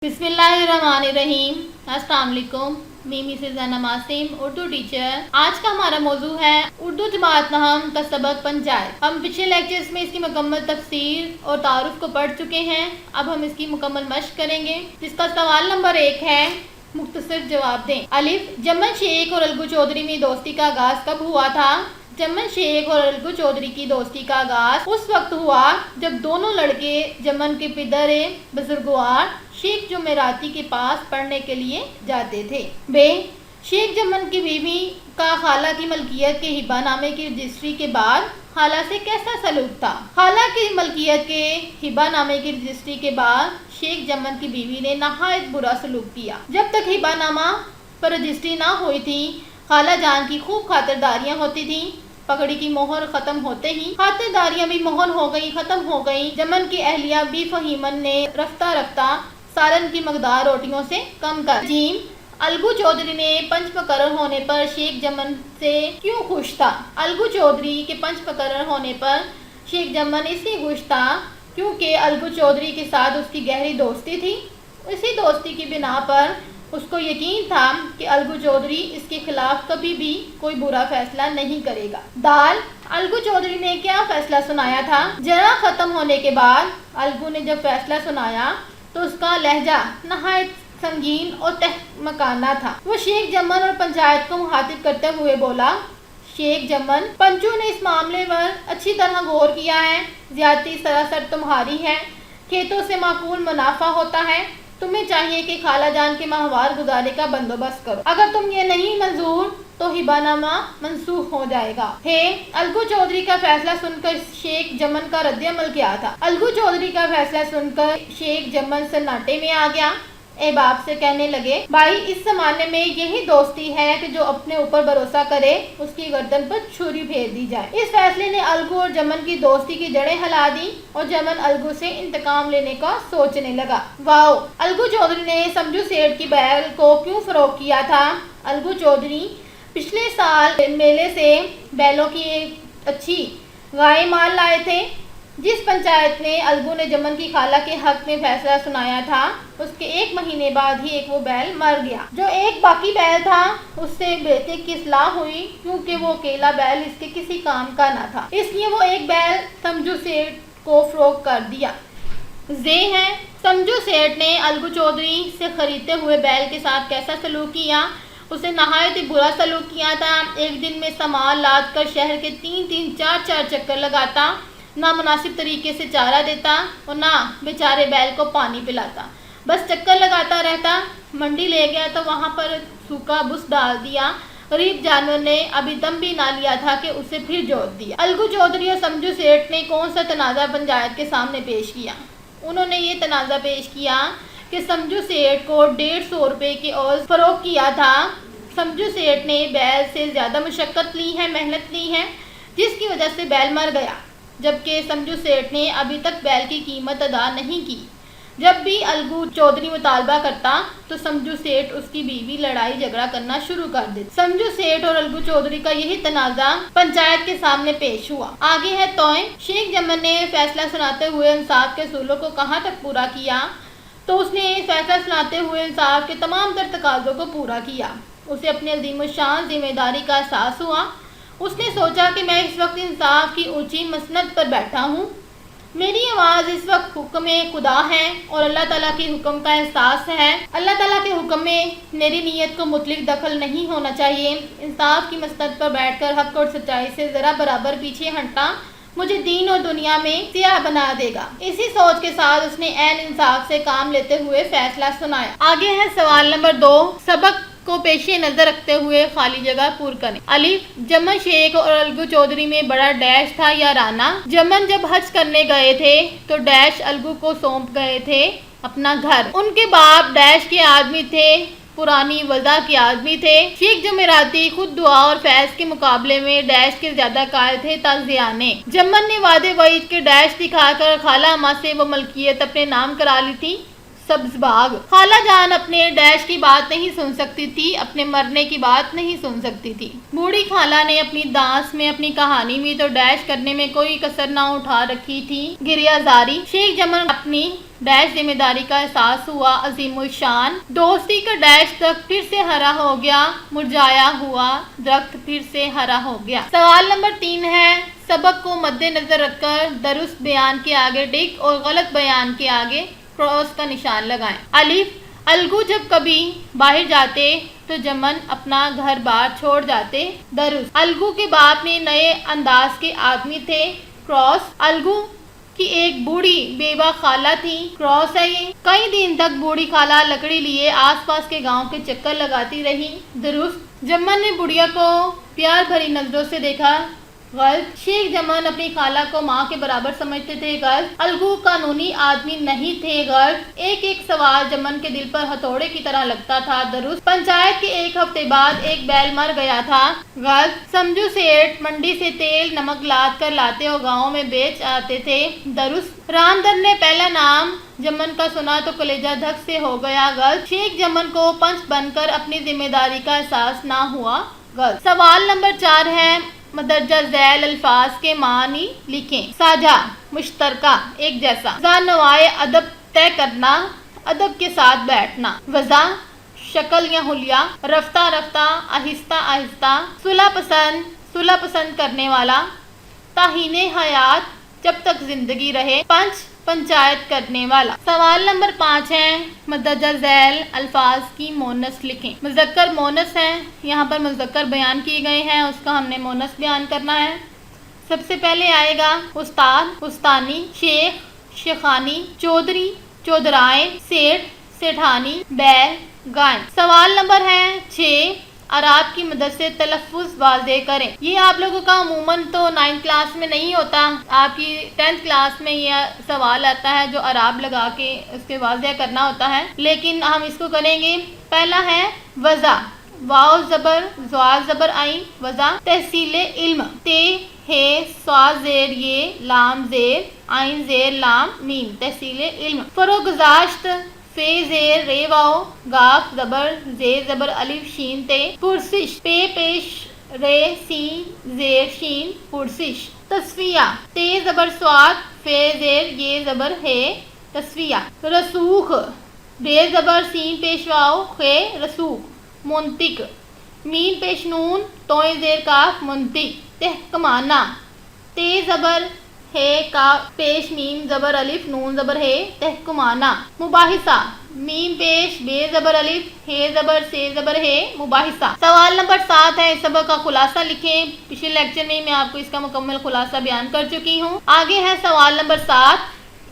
बिस्मिल्लाहिर्रहमानिर्रहीम। अस्सलाम वालेकुम। मैं मिसेस ज़ैनब आसिम, उर्दू टीचर। आज का हमारा मौजू है उर्दू जमात नहम का सबक पंचायत। हम पिछले लेक्चर्स में इसकी मुकम्मल तफसीर और तारुफ को पढ़ चुके हैं। अब हम इसकी मुकम्मल मश्क करेंगे, जिसका सवाल नंबर 1 है, मुख्तसर जवाब दें। अलिफ, जमन शेख और अलगू चौधरी में दोस्ती का आगाज़ कब हुआ था? जमन शेख और अलगू चौधरी की दोस्ती का आगाज़ उस वक्त हुआ जब दोनों लड़के जमन के पिदर बुजुर्गवार शेख जुमेराती के पास पढ़ने के लिए जाते थे। बे, शेख जमन की बीवी का खाला की मलकियत के हिब्बानामे की रजिस्ट्री के बाद खाला से कैसा सलूक था? खाला की मलकियत के हिब्बानामे की रजिस्ट्री के बाद शेख जमन की बीवी ने नहायत बुरा सलूक किया। जब तक हिब्बानामा पर रजिस्ट्री ना हुई थी, खाला जान की खूब खातिरदारियाँ होती थी। पगड़ी की मोहर ख़त्म होते ही खातिरदारियाँ भी मोहर हो गई, ख़त्म हो गई। जमन की अहलिया बी फहीमन ने रफ्ता रफ्ता सालन की मकदार रोटियों से कम कर। जीम, अलगू चौधरी ने पंच मुकर्रर होने पर शेख जमन से क्यों खुश था? अलगू चौधरी के पंच मुकर्रर होने पर शेख जमन इसलिए खुश था क्योंकि अलगू चौधरी के साथ उसकी गहरी दोस्ती थी। इसी दोस्ती की बिना पर उसको यकीन था कि अलगू चौधरी इसके खिलाफ कभी भी कोई बुरा फैसला नहीं करेगा। दाल, अलगू चौधरी ने क्या फैसला सुनाया था? जरा ख़त्म होने के बाद अलगू ने जब फैसला सुनाया तो उसका लहजा नहायत संगीन और तहमकाना था। वो शेख जमन और पंचायत को मुखातिब करते हुए बोला, शेख जमन, पंचू ने इस मामले पर अच्छी तरह गौर किया है। ज्यादती सरासर तुम्हारी है। खेतों से माकूल मुनाफा होता है। तुम्हें चाहिए कि खाला जान के माहवार गुजारे का बंदोबस्त करो। अगर तुम ये नहीं मंजूर तो हिब्बानामा मंसूख हो जाएगा। हे, अलगू चौधरी का फैसला सुनकर शेख जमन का रद्द-ए-अमल क्या था? अलगू चौधरी का फैसला सुनकर शेख जमन सन्नाटे में आ गया। बाप से कहने लगे, भाई, इस जमाने में यही दोस्ती है कि जो अपने ऊपर भरोसा करे उसकी गर्दन पर छुरी फेर दी जाए। इस फैसले ने अलगू और जमन की दोस्ती की जड़ें हिला दी और जमन अलगू से इंतकाम लेने का सोचने लगा। वाओ, अलगू चौधरी ने समझू सेठ की बैल को क्यों फरोख्त किया था? अलगू चौधरी पिछले साल मेले से बैलों की एक अच्छी गाय माल लाए थे। जिस पंचायत में अलगू ने जमन की खाला के हक में फैसला सुनाया था, उसके 1 महीने बाद ही एक वो बैल मर गया। जो एक बाकी बैल था उससे बेटे की इस्लाह हुई क्योंकि वो अकेला बैल इसके किसी काम का ना था, इसलिए वो एक बैल समझू सेठ को फरोख्त कर दिया। जे है, समझू सेठ ने अलगू चौधरी से खरीदते हुए बैल के साथ कैसा सलूक किया? उसे नहायत ही बुरा सलूक किया था। एक दिन में सामान लाद कर शहर के 3-3, 4-4 चक्कर लगाता, ना मुनासिब तरीके से चारा देता और ना बेचारे बैल को पानी पिलाता, बस चक्कर लगाता रहता। मंडी ले गया तो वहाँ पर सूखा बुस डाल दिया। गरीब जानवर ने अभी दम भी ना लिया था कि उसे फिर जोत दिया। अलगू चौधरी और समझू सेठ ने कौन सा तनाज़ा पंचायत के सामने पेश किया? उन्होंने ये तनाज़ा पेश किया कि समझू सेठ को 150 रुपये की औज़ फरोख्त किया था। समझू सेठ ने बैल से ज़्यादा मुशक्क़त ली है, मेहनत ली है, जिसकी वजह से बैल मर गया, जबकि समझू सेठ ने अभी तक बैल की कीमत अदा नहीं की। जब भी अलगू चौधरी मुतालबा करता तो समझू सेठ उसकी बीवी लड़ाई झगड़ा करना शुरू कर देती। समझू सेठ और अलगू चौधरी का यही तनाज़ा पंचायत के सामने पेश हुआ। आगे है तोय। शेख जमन ने फैसला सुनाते हुए इंसाफ के असूलों को कहाँ तक पूरा किया? तो उसने फैसला सुनाते हुए इंसाफ के तमाम तर तकाज़ों को पूरा किया। उसे अपनी अज़ीमुश्शान जिम्मेदारी का एहसास हुआ। उसने सोचा कि मैं इस वक्त इंसाफ की ऊंची मसनद पर बैठा हूँ। मेरी आवाज़ इस वक्त हुक्म खुदा है और अल्लाह ताला के हुक्म का एहसास है। अल्लाह ताला के हुक्म में मेरी नीयत को मुतलिक दखल नहीं होना चाहिए। इंसाफ की मसनद पर बैठकर हक और सच्चाई से ज़रा बराबर पीछे हटना मुझे दीन और दुनिया में सियाह बना देगा। इसी सोच के साथ उसने ऐन इंसाफ से काम लेते हुए फैसला सुनाया। आगे है सवाल नंबर 2, सबक को पेशे नजर रखते हुए खाली जगह पूर करें। अलिफ, जमन शेख और अलगू चौधरी में बड़ा डैश था या राना? जमन जब हज करने गए थे तो डैश अलगू को सौंप गए थे अपना घर। उनके बाप डैश के आदमी थे, पुरानी वज़ा के आदमी थे। शेख जुमेराती खुद दुआ और फैज के मुकाबले में डैश के ज्यादा कायल थे ताज़ियाने। जमन ने वादे वईद के डैश दिखाकर खाला अम्मा से वो मलकियत अपने नाम करा ली थी, सब्ज बाग। खाला जान अपने डैश की बात नहीं सुन सकती थी, अपने मरने की बात नहीं सुन सकती थी। बूढ़ी खाला ने अपनी दास में, अपनी कहानी में तो डैश करने में कोई कसर ना उठा रखी थी। गिरियाजारी। शेख जमन अपनी डैश जिम्मेदारी का एहसास हुआ अजीमुल शान। दोस्ती का डैश तक फिर से हरा हो गया, मुरझाया हुआ दरख्त फिर से हरा हो गया। सवाल नंबर 3 है, सबक को मद्देनजर रखकर दुरुस्त बयान के आगे टिक और गलत बयान के आगे क्रॉस का निशान लगाएं। अलिफ, अलगू जब कभी बाहर जाते तो जमन अपना घर बार छोड़ जाते। दुरुस्त, अलगू के बाप ने नए अंदाज के आदमी थे। क्रॉस, अलगू की एक बूढ़ी बेवा खाला थी। क्रॉस है ये। कई दिन तक बूढ़ी खाला लकड़ी लिए आसपास के गांव के चक्कर लगाती रही। दुरुस्त, जमन ने बुढ़िया को प्यार भरी नजरों से देखा। गलत, शेख जमन अपनी खाला को माँ के बराबर समझते थे। गलत, अलगू कानूनी आदमी नहीं थे। गलत, एक एक सवाल जमन के दिल पर हथौड़े की तरह लगता था। दुरुस्त, पंचायत के एक हफ्ते बाद एक बैल मर गया था। गलत, समझू सेठ मंडी से तेल नमक लाद कर लाते और गाँव में बेच आते थे। दुरुस्त, रामधन ने पहला नाम जमन का सुना तो कलेजा धक से हो गया। गलत, शेख जमन को पंच बनकर अपनी जिम्मेदारी का एहसास ना हुआ। गलत। सवाल नंबर 4 है, मदरजा झैल अल्फाज के मानी लिखें। साझा, मुश्तरका, एक जैसा। जानवाए अदब, तय करना, अदब के साथ बैठना। वज़ा, शक्ल या हुलिया। रफ्ता रफ्ता, आहिस्ता आहिस्ता। सुलह पसंद करने वाला। ताहीने हयात, जब तक जिंदगी रहे। पंचायत करने वाला। सवाल नंबर 5 है, मदरजा झैल अल्फाज की मोनस लिखें। मुज़क्कर मोनस है, यहाँ पर मुज़क्कर बयान किए गए हैं, उसका हमने मोनस बयान करना है। सबसे पहले आएगा उस्ताद, उस्तानी, शेख, शेखानी, चौधरी, चौधराए, सेठ, सेठानी, बैल, गाय। सवाल नंबर है 6, अराब की मदद से तलफ़्फ़ुज़ वाज़े करें। ये आप लोगों का अमूमन तो 9th क्लास में नहीं होता, आपकी 10th क्लास में यह सवाल आता है जो अराब लगा के उसके वाज़े करना होता है, लेकिन हम इसको करेंगे। पहला है वज़ा, वाव ज़बर, ज़्वा ज़बर आइन, वज़ा। तहसीले इल्म, ते हे स्वा ज़ेर ये, लाम ज़ेर, आइन ज़ेर लाम मीम, तहसीले इल्म। फरोगज़ाश्त, फे ज़ेर रे वाओ, गाफ ज़बर, जे ज़बर अलिफ शीन ते। पुरसिश, पे पेश रे सीन ज़ेर शीन, पुरसिश। तस्फिया, ते ज़बर स्वाद, फे ज़ेर ये ज़बर है, तस्फिया। रसूख, रे ज़बर सीन पेश वाओ, खे, रसूख। मुंतिक, मीन पेश नून, तोय ज़ेर काफ, मुंतिक। तहकमाना, ते ज़बर है का पेश मीम ज़बर अलिफ नून ज़बर है, तहकुमाना। मुबाहिसा, मीम पेश बे ज़बर अलिफ है ज़बर से ज़बर है, मुबाहिसा। सवाल नंबर 7 है, इस सबक का खुलासा लिखें। पिछले लेक्चर में मैं आपको इसका मुकम्मल खुलासा बयान कर चुकी हूँ। आगे है सवाल नंबर 7,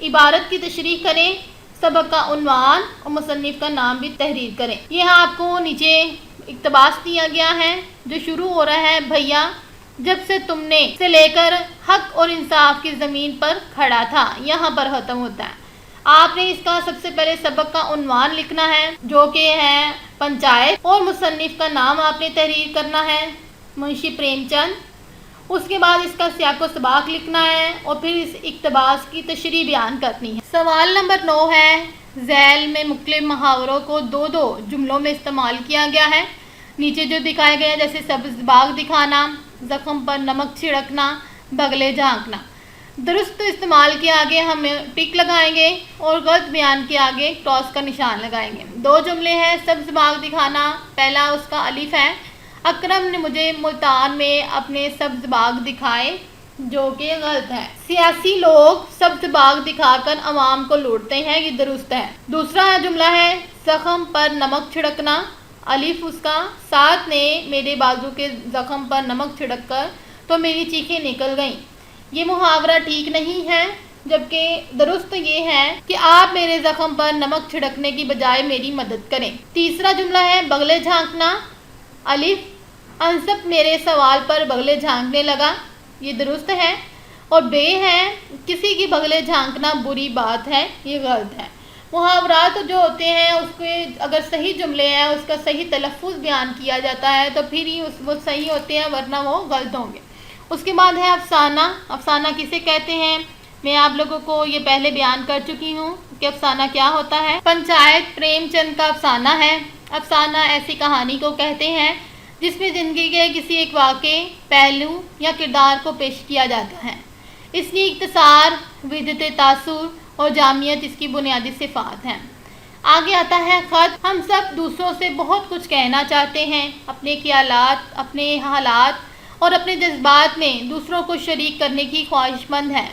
इबारत की तशरीह करें, सबक का उन्वान और मुसन्निफ का नाम भी तहरीर करें। यह आपको नीचे इक्तबास दिया गया है जो शुरू हो रहा है, भैया जब से तुमने से लेकर हक और इंसाफ की ज़मीन पर खड़ा था, यहाँ पर ख़त्म होता है। आपने इसका सबसे पहले सबक का उन्वान लिखना है जो कि है पंचायत, और मुसन्निफ का नाम आपने तहरीर करना है, मुंशी प्रेमचंद। उसके बाद इसका सियाको सबाक लिखना है और फिर इस इक्तबास की तशरीह बयान करनी है। सवाल नंबर 9 है, झैल में मुख्तलिफ मुहावरों को 2-2 जुमलों में इस्तेमाल किया गया है। नीचे जो दिखाए गए हैं जैसे सब्ज़ बाग दिखाना, ज़ख्म पर नमक छिड़कना, बगले झांकना। दुरुस्त इस्तेमाल के आगे हम टिक लगाएंगे और गलत बयान के आगे क्रॉस का निशान लगाएंगे। 2 जुमले हैं, सब्ज़ बाग दिखाना, पहला उसका अलिफ है, अकरम ने मुझे मुल्तान में अपने सब्ज़ बाग दिखाए, जो कि गलत है। सियासी लोग सब्ज़ बाग दिखाकर अवाम को लूटते हैं, ये दुरुस्त है। दूसरा जुमला है, ज़ख्म पर नमक छिड़कना, अलिफ उसका, साथ ने मेरे बाजू के ज़ख्म पर नमक छिड़क कर तो मेरी चीखें निकल गईं। ये मुहावरा ठीक नहीं है, जबकि दुरुस्त ये है कि आप मेरे ज़ख्म पर नमक छिड़कने की बजाय मेरी मदद करें। तीसरा जुमला है, बगले झांकना, अलिफ, अनसप मेरे सवाल पर बगले झांकने लगा, ये दुरुस्त है। और बे है, किसी की बगले झांकना बुरी बात है, ये गलत है। मुहावरात जो होते हैं उसके अगर सही जुमले हैं, उसका सही तलफ़्फ़ुज़ बयान किया जाता है तो फिर ही वो सही होते हैं, वरना वो गलत होंगे। उसके बाद है अफसाना। अफसाना किसे कहते हैं, मैं आप लोगों को ये पहले बयान कर चुकी हूँ कि अफसाना क्या होता है। पंचायत प्रेमचंद का अफसाना है। अफसाना ऐसी कहानी को कहते हैं जिसमें ज़िंदगी के किसी एक वाक़े, पहलू या किरदार को पेश किया जाता है। इसकी इख्तिसार, विदत तासुर اور جامعیت اس کی بنیادی صفات ہیں۔ آگے آتا ہے خط۔ ہم سب دوسروں سے بہت کچھ کہنا چاہتے ہیں، اپنے خیالات، اپنے حالات اور اپنے جذبات میں دوسروں کو شریک کرنے کی خواہش مند ہیں۔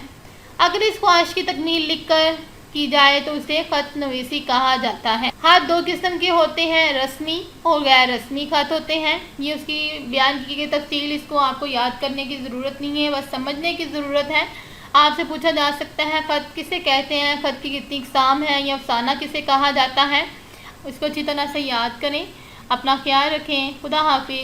اگر اس خواہش کی تکمیل لکھ کر کی جائے تو اسے خط نویسی کہا جاتا ہے۔ خط دو قسم کے ہوتے ہیں، رسمی اور غیر رسمی خط ہوتے ہیں۔ یہ اس کی بیان کی گئی تفصیل، اس کو آپ کو یاد کرنے کی ضرورت نہیں ہے، بس سمجھنے کی ضرورت ہے۔ آپ سے پوچھا جا سکتا ہے خط کسے کہتے ہیں، خط کی کتنی اقسام ہیں، یا افسانہ کسے کہا جاتا ہے۔ اس کو اچھی طرح سے یاد کریں۔ اپنا خیال رکھیں۔ خدا حافظ۔